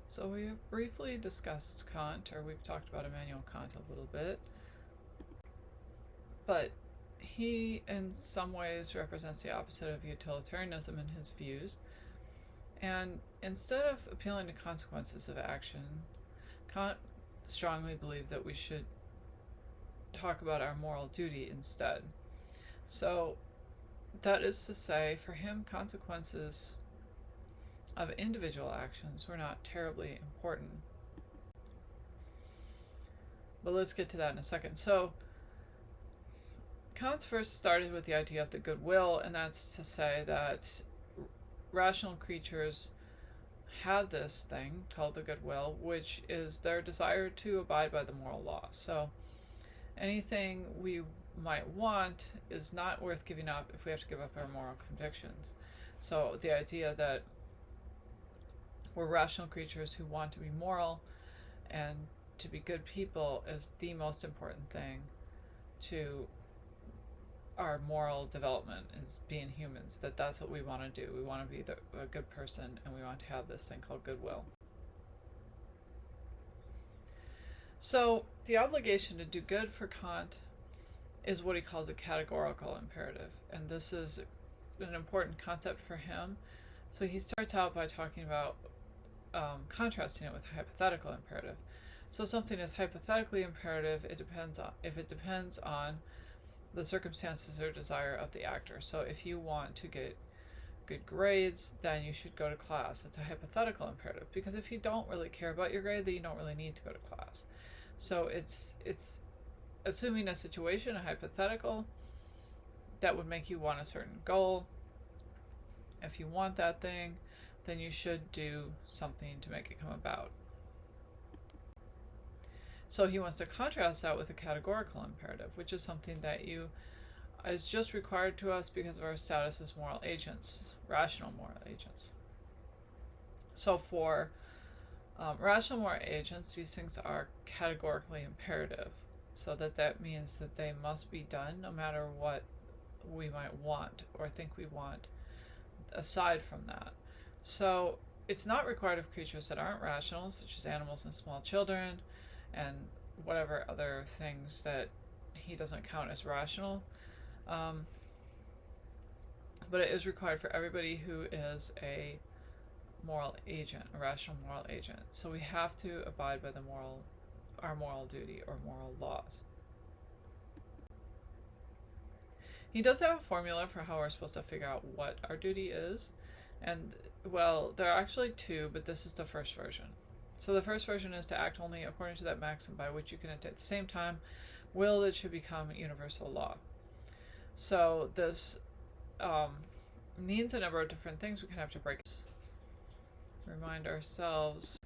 So we have briefly discussed Kant, or we've talked about Immanuel Kant a little bit, but he in some ways represents the opposite of utilitarianism in his views. And instead of appealing to consequences of action, Kant strongly believed that we should talk about our moral duty instead. So that is to say, for him, consequences of individual actions were not terribly important. But let's get to that in a second. So Kant first started with the idea of the goodwill, and that's to say that rational creatures have this thing called the goodwill, which is their desire to abide by the moral law. So anything we might want is not worth giving up if we have to give up our moral convictions. So the idea that we're rational creatures who want to be moral and to be good people is the most important thing to our moral development, is being humans, that's what we want to do. We want to be a good person, and we want to have this thing called goodwill. So the obligation to do good for Kant is what he calls a categorical imperative, and this is an important concept for him. So he starts out by talking about contrasting it with a hypothetical imperative. So something is hypothetically imperative if it depends on the circumstances or desire of the actor. So if you want to get good grades, then you should go to class. It's a hypothetical imperative, because if you don't really care about your grade, then you don't really need to go to class. So it's assuming a situation, a hypothetical, that would make you want a certain goal. If you want that thing, then you should do something to make it come about. So he wants to contrast that with a categorical imperative, which is something that is just required to us because of our status as moral agents, rational moral agents. So for rational moral agents, these things are categorically imperative, so that means that they must be done no matter what we might want or think we want aside from that. So it's not required of creatures that aren't rational, such as animals and small children, and whatever other things that he doesn't count as rational. But it is required for everybody who is a moral agent, a rational moral agent. So we have to abide by our moral duty or moral laws. He does have a formula for how we're supposed to figure out what our duty is. And, well, there are actually two, but this is the first version. So the first version is to act only according to that maxim by which you can at the same time will that should become universal law. So this means a number of different things. We can have to remind ourselves.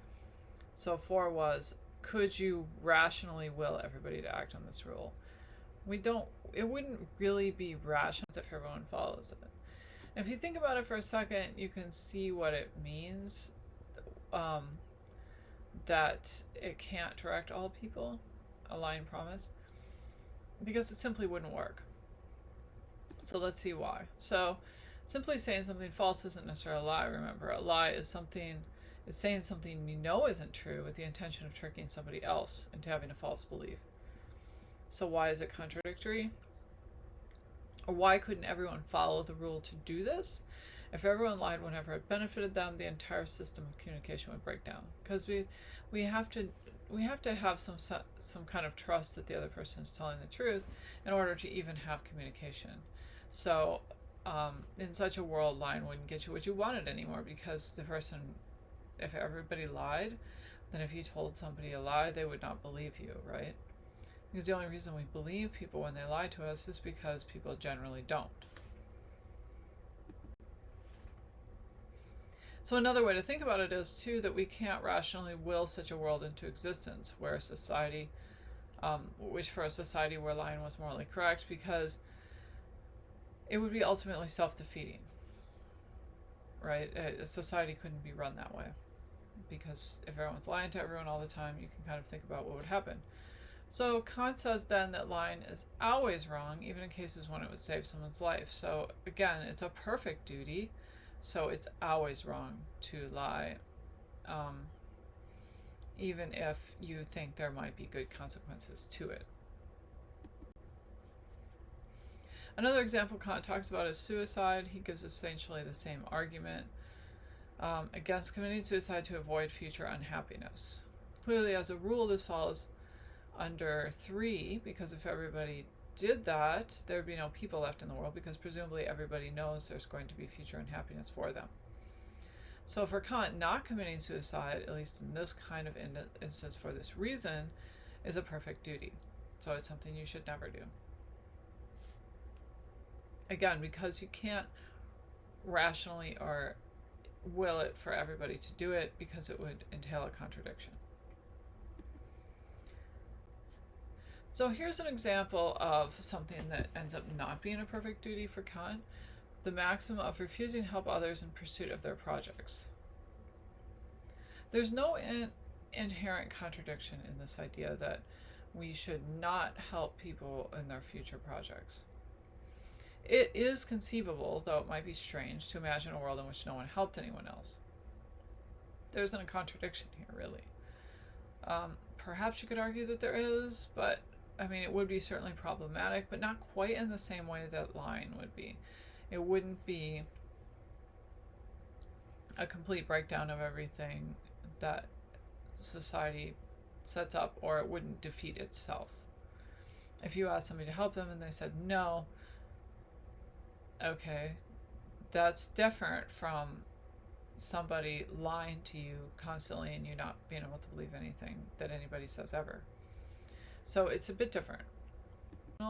So 4 was, could you rationally will everybody to act on this rule? It wouldn't really be rational if everyone follows it. If you think about it for a second, you can see what it means, that it can't direct all people, a lying promise, because it simply wouldn't work. So let's see why. So simply saying something false isn't necessarily a lie. Remember, a lie is saying something you know isn't true with the intention of tricking somebody else into having a false belief. So why is it contradictory? Or why couldn't everyone follow the rule to do this? If everyone lied whenever it benefited them, the entire system of communication would break down. Because we have to have some kind of trust that the other person is telling the truth in order to even have communication. So in such a world, lying wouldn't get you what you wanted anymore, because if everybody lied, then if you told somebody a lie, they would not believe you, right? Because the only reason we believe people when they lie to us is because people generally don't. So another way to think about it is, too, that we can't rationally will such a world into existence where for a society where lying was morally correct, because it would be ultimately self-defeating, right? A society couldn't be run that way, because if everyone's lying to everyone all the time, you can kind of think about what would happen. So Kant says then that lying is always wrong, even in cases when it would save someone's life. So again, it's a perfect duty, so it's always wrong to lie. even if you think there might be good consequences to it. Another example Kant talks about is suicide. He gives essentially the same argument against committing suicide to avoid future unhappiness. Clearly, as a rule, this falls under 3, because if everybody did that, there would be no people left in the world, because presumably everybody knows there's going to be future unhappiness for them. So for Kant, not committing suicide, at least in this kind of instance for this reason, is a perfect duty. So it's something you should never do. Again, because you can't rationally or will it for everybody to do it, because it would entail a contradiction. So here's an example of something that ends up not being a perfect duty for Kant: the maxim of refusing to help others in pursuit of their projects. There's no inherent contradiction in this idea that we should not help people in their future projects. It is conceivable, though it might be strange, to imagine a world in which no one helped anyone else. There isn't a contradiction here, really. Perhaps you could argue that there is, but I mean, it would be certainly problematic, but not quite in the same way that lying would be. It wouldn't be a complete breakdown of everything that society sets up, or it wouldn't defeat itself. If you asked somebody to help them and they said no, okay, that's different from somebody lying to you constantly and you not being able to believe anything that anybody says ever. So it's a bit different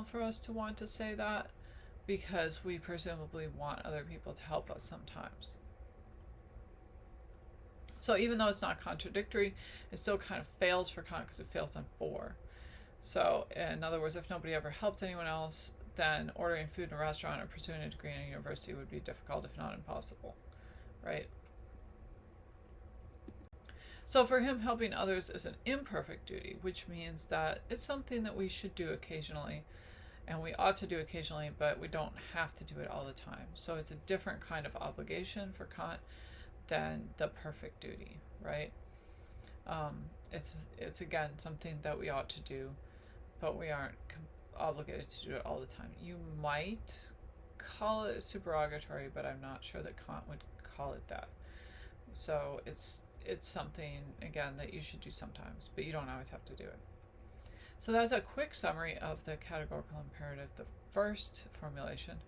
for us to want to say that, because we presumably want other people to help us sometimes. So even though it's not contradictory, it still kind of fails for Kant because it fails on 4. So in other words, if nobody ever helped anyone else, then ordering food in a restaurant or pursuing a degree in a university would be difficult, if not impossible, right? So for him, helping others is an imperfect duty, which means that it's something that we should do occasionally, and we ought to do occasionally, but we don't have to do it all the time. So it's a different kind of obligation for Kant than the perfect duty, right? It's again something that we ought to do, but we aren't obligated to do it all the time. You might call it supererogatory, but I'm not sure that Kant would call it that. So it's something, again, that you should do sometimes, but you don't always have to do it. So that's a quick summary of the categorical imperative, the first formulation.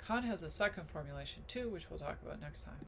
Kant has a second formulation too, which we'll talk about next time.